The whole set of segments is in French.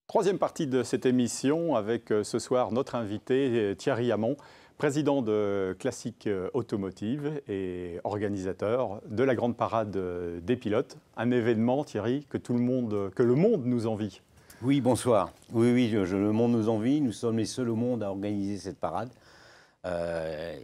Troisième partie de cette émission avec ce soir notre invité Thierry Hamon, président de Classic Automotive et organisateur de la grande parade des pilotes. Un événement, Thierry, que le monde nous envie. Oui, bonsoir. Oui, le monde nous envie. Nous sommes les seuls au monde à organiser cette parade.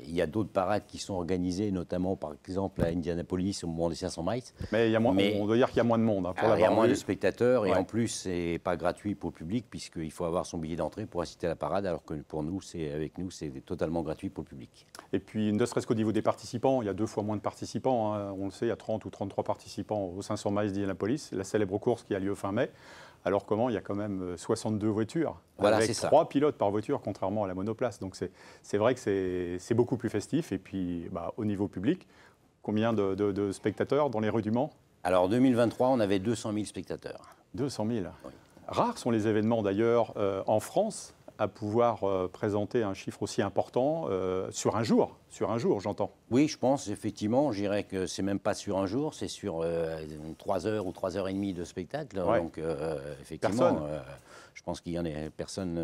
Il y a d'autres parades qui sont organisées, notamment par exemple à Indianapolis au moment des 500 miles. Mais, on doit dire qu'il y a moins de monde. Hein, il y a moins de spectateurs et en plus, c'est pas gratuit pour le public puisqu'il faut avoir son billet d'entrée pour assister à la parade, alors que pour nous, c'est totalement gratuit pour le public. Et puis, ne serait-ce qu'au niveau des participants, il y a 2 fois moins de participants. Hein. On le sait, il y a 30 ou 33 participants aux 500 miles d'Indianapolis, la célèbre course qui a lieu fin mai. Alors comment il y a quand même 62 voitures, voilà, avec 3 pilotes par voiture, contrairement à la monoplace. Donc c'est vrai que c'est beaucoup plus festif. Et puis au niveau public, combien de spectateurs dans les rues du Mans? Alors en 2023, on avait 200 000 spectateurs. 200 000 oui. Rares sont les événements d'ailleurs en France à pouvoir présenter un chiffre aussi important sur un jour, j'entends. Oui, je pense, effectivement, je dirais que c'est même pas sur un jour, c'est sur 3 heures ou 3 heures et demie de spectacle. Ouais. Donc, effectivement, je pense qu'il y en a personne.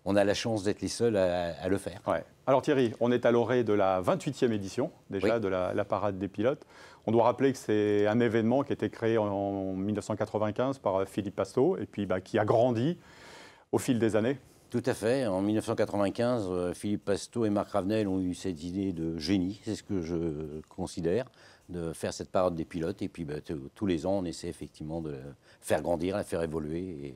On a la chance d'être les seuls à le faire. Ouais. Alors Thierry, on est à l'orée de la 28e édition, déjà, oui, de la parade des pilotes. On doit rappeler que c'est un événement qui a été créé en 1995 par Philippe Pasteau et puis qui a grandi au fil des années. Tout à fait. En 1995, Philippe Pasteau et Marc Ravenel ont eu cette idée de génie, c'est ce que je considère, de faire cette parade des pilotes. Et puis tous les ans, on essaie effectivement de la faire grandir, la faire évoluer et,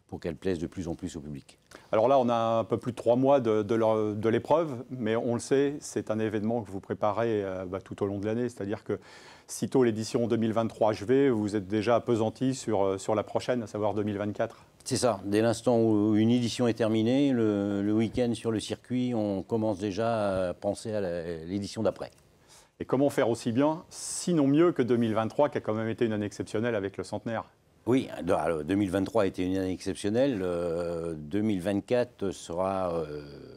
pour qu'elle plaise de plus en plus au public. Alors là, on a un peu plus de 3 mois de l'épreuve, mais on le sait, c'est un événement que vous préparez tout au long de l'année. C'est-à-dire que sitôt l'édition 2023 achevée, vous êtes déjà appesanti sur la prochaine, à savoir 2024. C'est ça. Dès l'instant où une édition est terminée, le week-end sur le circuit, on commence déjà à penser à l'édition d'après. Et comment faire aussi bien, sinon mieux que 2023, qui a quand même été une année exceptionnelle avec le centenaire? Oui, 2023 a été une année exceptionnelle. 2024 sera,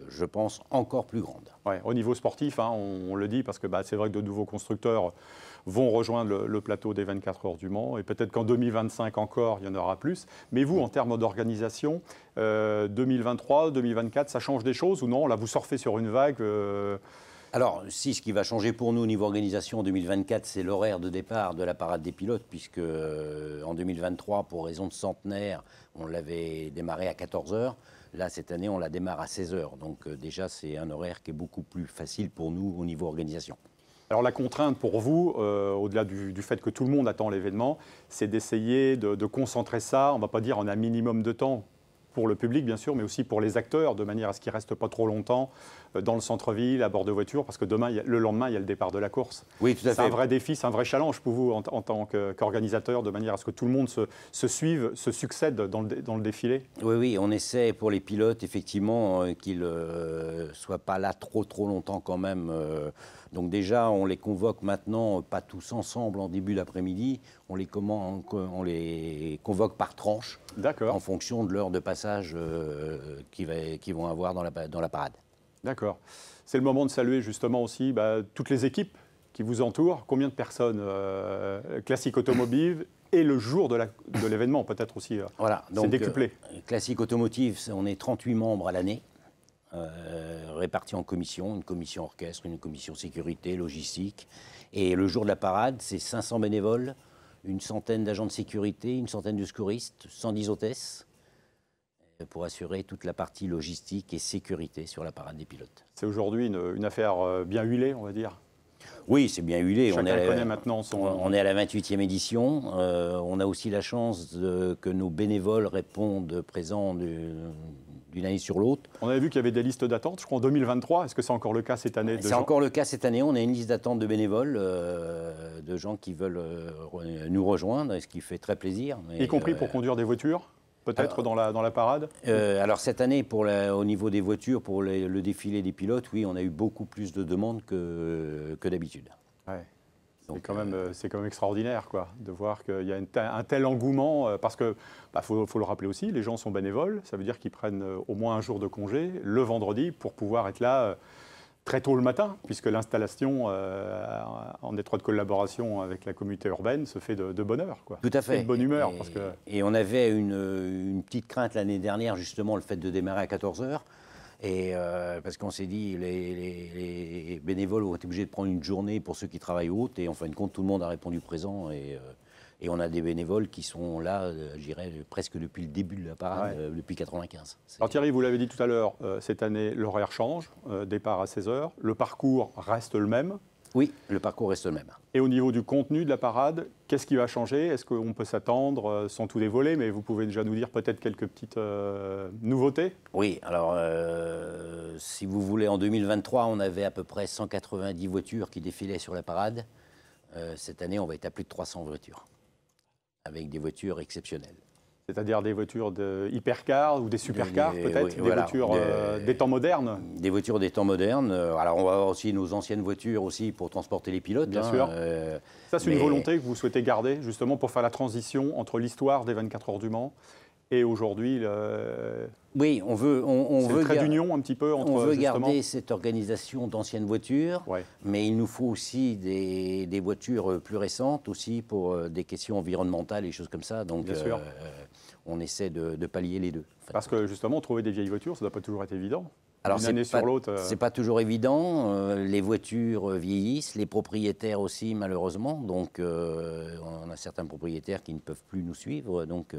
je pense, encore plus grande. Ouais, au niveau sportif, hein, on le dit, parce que c'est vrai que de nouveaux constructeurs vont rejoindre le plateau des 24 heures du Mans. Et peut-être qu'en 2025 encore, il y en aura plus. Mais vous, en termes d'organisation, 2023, 2024, ça change des choses ou non? Là, vous surfez sur une vague Alors, si, ce qui va changer pour nous au niveau organisation en 2024, c'est l'horaire de départ de la parade des pilotes, puisque en 2023, pour raison de centenaire, on l'avait démarré à 14 h. Là, cette année, on la démarre à 16 h. Donc déjà, c'est un horaire qui est beaucoup plus facile pour nous au niveau organisation. Alors la contrainte pour vous, au-delà du fait que tout le monde attend l'événement, c'est d'essayer de concentrer ça, on ne va pas dire en un minimum de temps, pour le public bien sûr, mais aussi pour les acteurs, de manière à ce qu'ils ne restent pas trop longtemps dans le centre-ville, à bord de voitures, parce que le lendemain, il y a le départ de la course. Oui, tout à fait. C'est un vrai défi, c'est un vrai challenge pour vous en tant qu'organisateur, de manière à ce que tout le monde se suive, se succède dans le défilé. Oui, on essaie pour les pilotes, effectivement, qu'ils ne soient pas là trop longtemps quand même. Donc déjà, on les convoque maintenant, pas tous ensemble en début d'après-midi, on les convoque par tranche, en fonction de l'heure de passage qu'ils vont avoir dans la parade. D'accord. C'est le moment de saluer justement aussi toutes les équipes qui vous entourent. Combien de personnes Classic Automotive et le jour de l'événement peut-être aussi, voilà, c'est décuplé. Classic Automotive, on est 38 membres à l'année. Répartis en commissions, une commission orchestre, une commission sécurité, logistique. Et le jour de la parade, c'est 500 bénévoles, une centaine d'agents de sécurité, une centaine de secouristes, 110 hôtesses, pour assurer toute la partie logistique et sécurité sur la parade des pilotes. C'est aujourd'hui une affaire bien huilée, on va dire. Oui, c'est bien huilé. Chacun connaît maintenant on est à la 28e édition. On a aussi la chance que nos bénévoles répondent présents d'une année sur l'autre. On avait vu qu'il y avait des listes d'attente, je crois, en 2023. Est-ce que c'est encore le cas cette année? C'est encore le cas cette année. On a une liste d'attente de bénévoles, de gens qui veulent nous rejoindre, ce qui fait très plaisir. Y compris pour conduire des voitures, peut-être dans la parade? Alors cette année, au niveau des voitures, pour le défilé des pilotes, oui, on a eu beaucoup plus de demandes que d'habitude. Ouais. C'est quand même extraordinaire de voir qu'il y a un tel engouement, parce que, faut le rappeler aussi, les gens sont bénévoles, ça veut dire qu'ils prennent au moins un jour de congé, le vendredi, pour pouvoir être là très tôt le matin, puisque l'installation en étroite collaboration avec la communauté urbaine se fait de bonne heure, quoi. Tout à fait. Et de bonne humeur. Et on avait une petite crainte l'année dernière, justement, le fait de démarrer à 14 heures. Et parce qu'on s'est dit, les bénévoles ont été obligés de prendre une journée pour ceux qui travaillent haute. Et en fin de compte, tout le monde a répondu présent. Et on a des bénévoles qui sont là, je dirais, presque depuis le début de la parade, depuis 95. Alors Thierry, vous l'avez dit tout à l'heure, cette année, l'horaire change, départ à 16 heures. Le parcours reste le même. Oui, le parcours reste le même. Et au niveau du contenu de la parade, qu'est-ce qui va changer? Est-ce qu'on peut s'attendre, sans tout dévoiler, mais vous pouvez déjà nous dire peut-être quelques petites nouveautés? Oui, alors si vous voulez, en 2023, on avait à peu près 190 voitures qui défilaient sur la parade. Cette année, on va être à plus de 300 voitures, avec des voitures exceptionnelles. C'est-à-dire des voitures de hypercars ou des supercars peut-être, des voitures des temps modernes? Des voitures des temps modernes. Alors on va avoir aussi nos anciennes voitures aussi pour transporter les pilotes. Bien sûr. Ça c'est une volonté que vous souhaitez garder justement pour faire la transition entre l'histoire des 24 heures du Mans et aujourd'hui. Oui, on veut le trait d'union un petit peu entre. On veut garder cette organisation d'anciennes voitures, mais il nous faut aussi des voitures plus récentes aussi pour des questions environnementales et choses comme ça. Donc Bien sûr. on essaie de pallier les deux. En fait. Parce que justement, trouver des vieilles voitures, ça ne doit pas toujours être évident. Alors, d'une année sur l'autre. C'est pas toujours évident. Les voitures vieillissent, les propriétaires aussi, malheureusement. Donc, on a certains propriétaires qui ne peuvent plus nous suivre. Donc,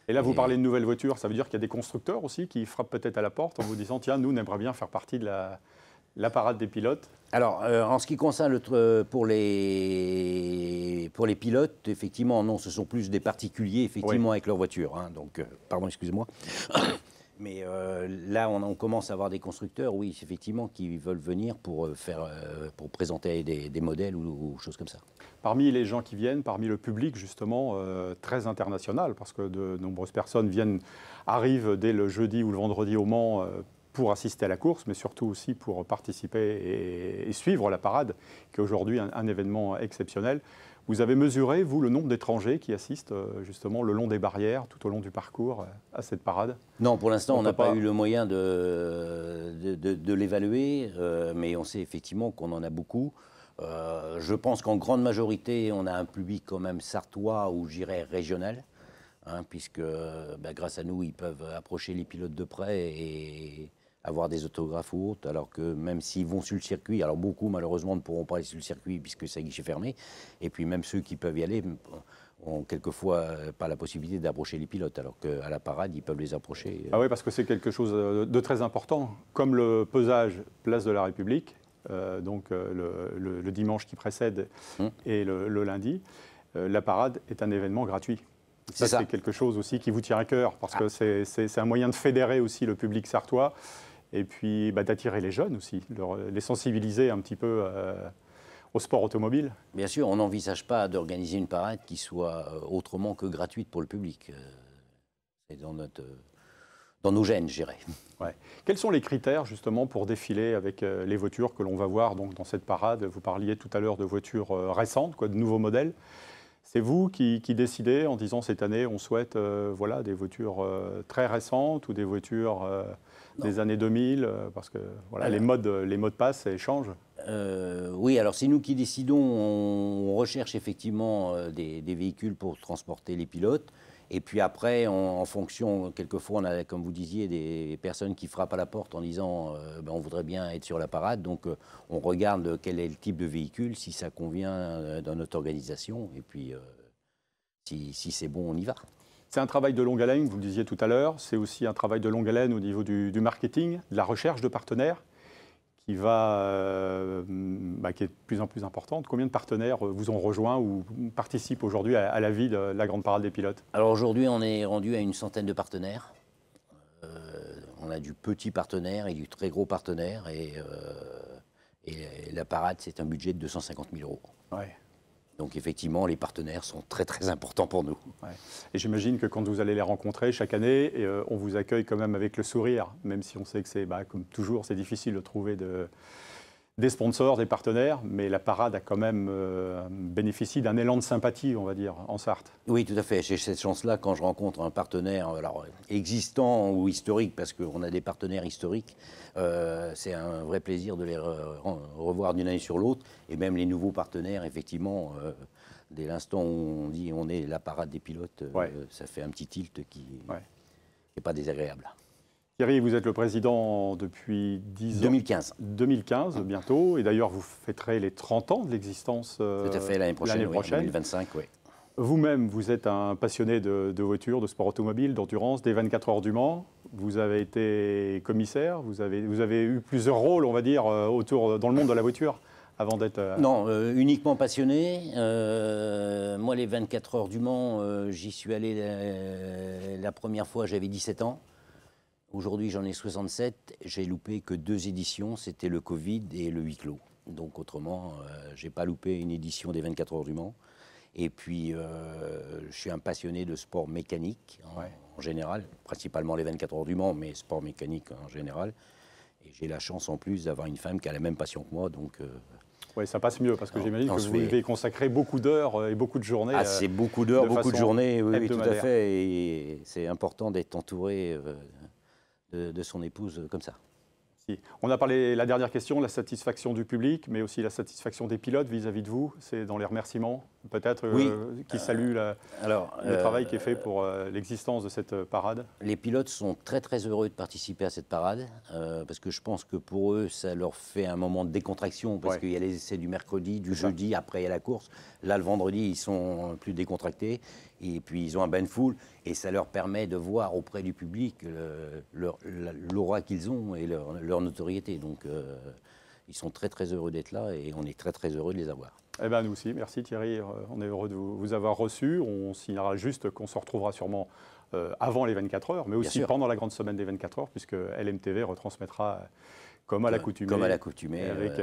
et là, vous parlez de nouvelles voitures. Ça veut dire qu'il y a des constructeurs aussi qui frappent peut-être à la porte en vous disant tiens, nous, on aimerait bien faire partie de la parade des pilotes. Alors, en ce qui concerne pour les pilotes, effectivement, non, ce sont plus des particuliers, effectivement, avec leur voiture. Hein. Donc, pardon, excusez-moi. Mais là, on commence à avoir des constructeurs, oui, effectivement, qui veulent venir pour présenter des modèles ou choses comme ça. Parmi les gens qui viennent, parmi le public, justement, très international, parce que de nombreuses personnes arrivent dès le jeudi ou le vendredi au Mans pour assister à la course, mais surtout aussi pour participer et suivre la parade, qui est aujourd'hui un événement exceptionnel. Vous avez mesuré, vous, le nombre d'étrangers qui assistent justement le long des barrières, tout au long du parcours à cette parade? Non, pour l'instant, on n'a pas eu le moyen de l'évaluer, mais on sait effectivement qu'on en a beaucoup. Je pense qu'en grande majorité, on a un public quand même sartois ou, je dirais, régional, hein, puisque grâce à nous, ils peuvent approcher les pilotes de près et avoir des autographes ou autres, alors que même s'ils vont sur le circuit, alors beaucoup malheureusement ne pourront pas aller sur le circuit puisque c'est guichet fermé, et puis même ceux qui peuvent y aller ont quelquefois pas la possibilité d'approcher les pilotes, alors qu'à la parade, ils peuvent les approcher. Ah oui, parce que c'est quelque chose de très important, comme le pesage Place de la République, donc le dimanche qui précède et le lundi, la parade est un événement gratuit. Ça, c'est quelque chose aussi qui vous tient à cœur, parce que c'est un moyen de fédérer aussi le public sartois, et puis d'attirer les jeunes aussi, les sensibiliser un petit peu au sport automobile. Bien sûr, on n'envisage pas d'organiser une parade qui soit autrement que gratuite pour le public. C'est dans nos gènes, je dirais. Ouais. Quels sont les critères justement pour défiler avec les voitures que l'on va voir donc, dans cette parade? Vous parliez tout à l'heure de voitures récentes, de nouveaux modèles. C'est vous qui décidez en disant cette année on souhaite des voitures très récentes ou des voitures des années 2000 parce que les modes passent et changent. Oui, alors c'est nous qui décidons. On recherche effectivement des véhicules pour transporter les pilotes. Et puis après, en fonction, quelquefois, on a, comme vous disiez, des personnes qui frappent à la porte en disant on voudrait bien être sur la parade. Donc, on regarde quel est le type de véhicule, si ça convient dans notre organisation. Et puis, si c'est bon, on y va. C'est un travail de longue haleine, vous le disiez tout à l'heure. C'est aussi un travail de longue haleine au niveau du marketing, de la recherche de partenaires, qui est de plus en plus importante. Combien de partenaires vous ont rejoint ou participent aujourd'hui à la vie de la Grande Parade des Pilotes? Alors aujourd'hui, on est rendu à une centaine de partenaires. On a du petit partenaire et du très gros partenaire. Et la parade, c'est un budget de 250 000 €. Ouais. Donc effectivement, les partenaires sont très très importants pour nous. Ouais. Et j'imagine que quand vous allez les rencontrer chaque année, on vous accueille quand même avec le sourire, même si on sait que c'est, comme toujours, c'est difficile de trouver des sponsors, des partenaires, mais la parade a quand même bénéficié d'un élan de sympathie, on va dire, en Sarthe. Oui, tout à fait. J'ai cette chance-là quand je rencontre un partenaire alors, existant ou historique, parce qu'on a des partenaires historiques. C'est un vrai plaisir de les revoir d'une année sur l'autre. Et même les nouveaux partenaires, effectivement, dès l'instant où on dit on est la parade des pilotes, ça fait un petit tilt qui n'est pas désagréable. Thierry, vous êtes le président depuis 10 ans. 2015. 2015, bientôt. Et d'ailleurs, vous fêterez les 30 ans de l'existence tout à fait, l'année prochaine. 2025, oui. Vous-même, vous êtes un passionné de voitures, de sport automobile, d'endurance, des 24 heures du Mans. Vous avez été commissaire, vous avez eu plusieurs rôles, on va dire, dans le monde de la voiture, avant d'être... Non, uniquement passionné. Moi, les 24 heures du Mans, j'y suis allé la première fois, j'avais 17 ans. Aujourd'hui, j'en ai 67. J'ai loupé que 2 éditions. C'était le Covid et le huis clos. Donc, autrement, je n'ai pas loupé une édition des 24 heures du Mans. Et puis, je suis un passionné de sport mécanique en général, principalement les 24 heures du Mans, mais sport mécanique en général. Et j'ai la chance en plus d'avoir une femme qui a la même passion que moi. Donc, oui, ça passe mieux parce que j'imagine que vous devez consacrer beaucoup d'heures et beaucoup de journées. Ah, c'est beaucoup d'heures, beaucoup de journées, oui, tout à fait. Et c'est important d'être entouré de son épouse comme ça. On a parlé, la dernière question, la satisfaction du public, mais aussi la satisfaction des pilotes vis-à-vis de vous. C'est dans les remerciements, peut-être, qui saluent le travail qui est fait pour l'existence de cette parade. Les pilotes sont très très heureux de participer à cette parade, parce que je pense que pour eux, ça leur fait un moment de décontraction, parce qu'il y a les essais du mercredi, du jeudi, après il y a la course. Là, le vendredi, ils sont plus décontractés, et puis ils ont un bain de foule, et ça leur permet de voir auprès du public l'aura qu'ils ont et leur notoriété. Donc, ils sont très très heureux d'être là, et on est très très heureux de les avoir. Eh bien, nous aussi. Merci Thierry. On est heureux de vous avoir reçu. On signalera juste qu'on se retrouvera sûrement avant les 24 heures, mais aussi pendant la grande semaine des 24 heures, puisque LMTV retransmettra comme à l'accoutumée. Comme à l'accoutumée, avec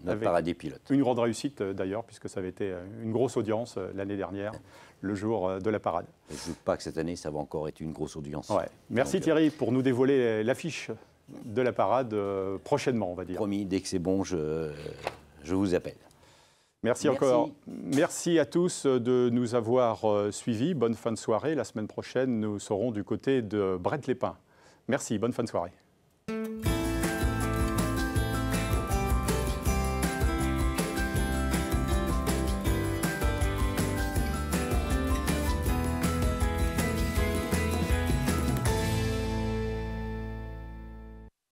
notre parade des pilotes. Une grande réussite d'ailleurs, puisque ça avait été une grosse audience l'année dernière, le jour de la parade. Je ne doute pas que cette année, ça va encore être une grosse audience. Ouais. Merci Thierry pour nous dévoiler l'affiche de la parade prochainement, on va dire. Promis, dès que c'est bon, je vous appelle. Merci encore. Merci à tous de nous avoir suivis. Bonne fin de soirée. La semaine prochaine, nous serons du côté de Brett-les-Pins. Merci, bonne fin de soirée.